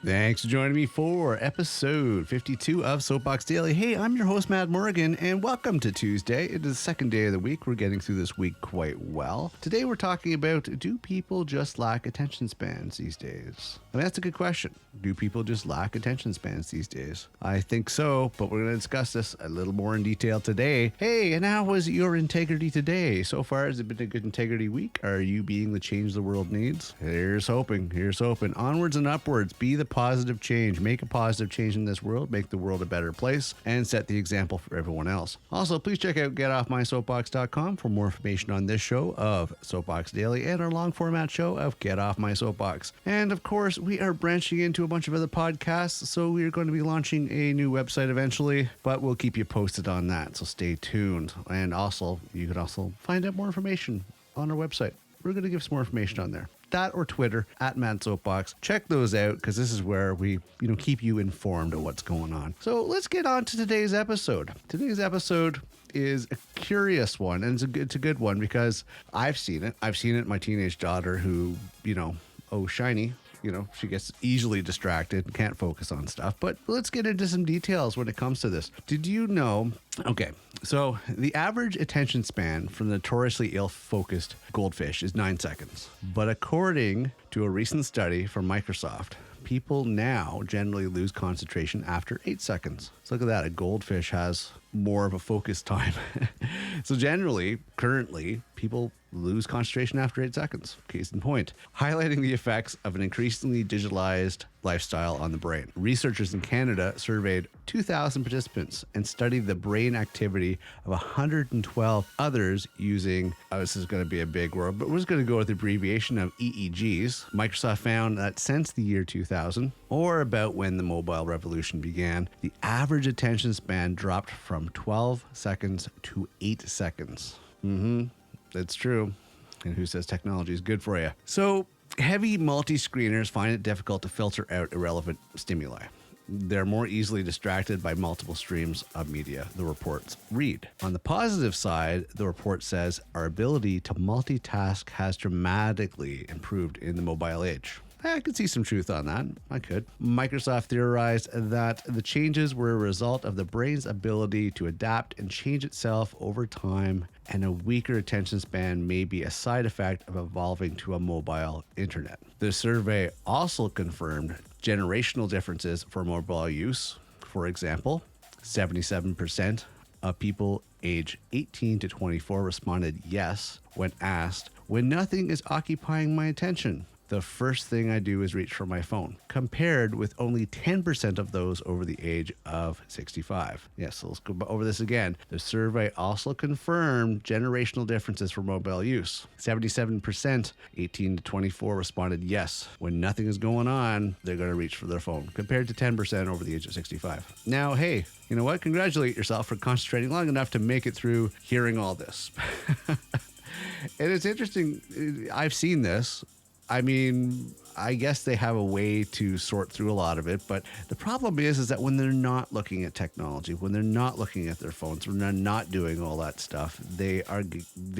Thanks for joining me for episode 52 of Soapbox Daily. Hey, I'm your host, Matt Morgan, and welcome to Tuesday. It is the second day of the week. We're getting through this week quite well. Today, we're talking about, do people just lack attention spans these days? I mean, that's a good question. Do people just lack attention spans these days? I think so, but we're going to discuss this a little more in detail today. Hey, and how was your integrity today? So far, has it been a good integrity week? Are you being the change the world needs? Here's hoping. Here's hoping. Onwards and upwards. Be the positive change. Make a positive change in this world. Make the world a better place and set the example for everyone else. Also, please check out getoffmysoapbox.com for more information on this show of Soapbox Daily and our long format show of Get Off My Soapbox. And of course, we are branching into a bunch of other podcasts, so we are going to be launching a new website eventually, but we'll keep you posted on that, so stay tuned. And also, you can also find out more information on our website. We're going to give some more information on there. That or Twitter at Mad Soapbox. Check those out because this is where we, keep you informed of what's going on. So let's get on to today's episode. Today's episode is a curious one, and it's a good one because I've seen it. I've seen it in my teenage daughter who, shiny. She gets easily distracted, can't focus on stuff. But let's get into some details when it comes to this. Did you know? Okay, so the average attention span for the notoriously ill-focused goldfish is 9 seconds. But according to a recent study from Microsoft, people now generally lose concentration after 8 seconds. So look at that. A goldfish has more of a focus time. So currently, people lose concentration after 8 seconds. Case in point, highlighting the effects of an increasingly digitalized lifestyle on the brain. Researchers in Canada surveyed 2,000 participants and studied the brain activity of 112 others using, this is going to be a big word, but we're just going to go with the abbreviation of EEGs. Microsoft found that since the year 2000, or about when the mobile revolution began, the average attention span dropped from 12 seconds to 8 seconds. That's true. And who says technology is good for you? So heavy multi-screeners find it difficult to filter out irrelevant stimuli. They're more easily distracted by multiple streams of media, the reports read. On the positive side, the report says our ability to multitask has dramatically improved in the mobile age. I could see some truth on that. I could. Microsoft theorized that the changes were a result of the brain's ability to adapt and change itself over time, and a weaker attention span may be a side effect of evolving to a mobile internet. The survey also confirmed generational differences for mobile use. For example, 77% of people age 18 to 24 responded yes when asked, "When nothing is occupying my attention, the first thing I do is reach for my phone," compared with only 10% of those over the age of 65. Yes, so let's go over this again. The survey also confirmed generational differences for mobile use. 77%, 18 to 24 responded yes. When nothing is going on, they're going to reach for their phone, compared to 10% over the age of 65. Now, hey, you know what? Congratulate yourself for concentrating long enough to make it through hearing all this. And it's interesting. I've seen this. I mean, I guess they have a way to sort through a lot of it, but the problem is that when they're not looking at technology, when they're not looking at their phones, when they're not doing all that stuff, they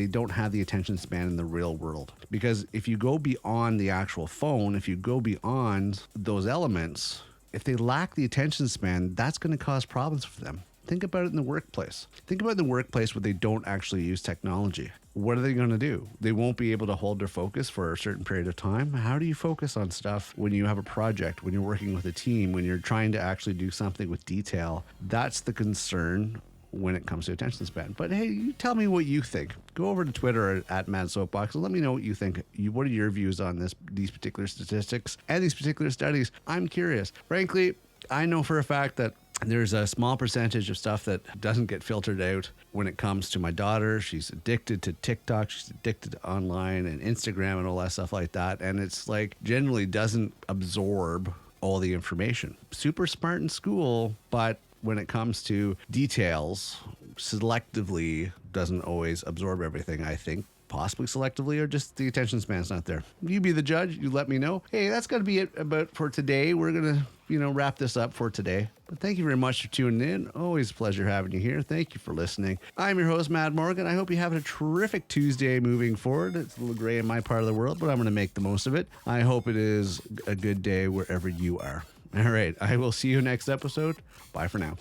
don't have the attention span in the real world. Because if you go beyond the actual phone, if you go beyond those elements, if they lack the attention span, that's going to cause problems for them. Think about it in the workplace. Think about the workplace where they don't actually use technology. What are they going to do? They won't be able to hold their focus for a certain period of time. How do you focus on stuff when you have a project, when you're working with a team, when you're trying to actually do something with detail? That's the concern when it comes to attention span. But hey, you tell me what you think. Go over to Twitter at Mad Soapbox and let me know what you think. What are your views on these particular statistics and these particular studies? I'm curious. Frankly, I know for a fact that there's a small percentage of stuff that doesn't get filtered out when it comes to my daughter. She's addicted to TikTok. She's addicted to online and Instagram and all that stuff like that. And it's like generally doesn't absorb all the information. Super smart in school, but when it comes to details, selectively doesn't always absorb everything, I think. Possibly selectively, or just the attention span's not there. You be the judge. You let me know. Hey, that's going to be it about for today. We're going to, wrap this up for today. But thank you very much for tuning in. Always a pleasure having you here. Thank you for listening. I'm your host, Matt Morgan. I hope you have a terrific Tuesday moving forward. It's a little gray in my part of the world, but I'm going to make the most of it. I hope it is a good day wherever you are. All right. I will see you next episode. Bye for now.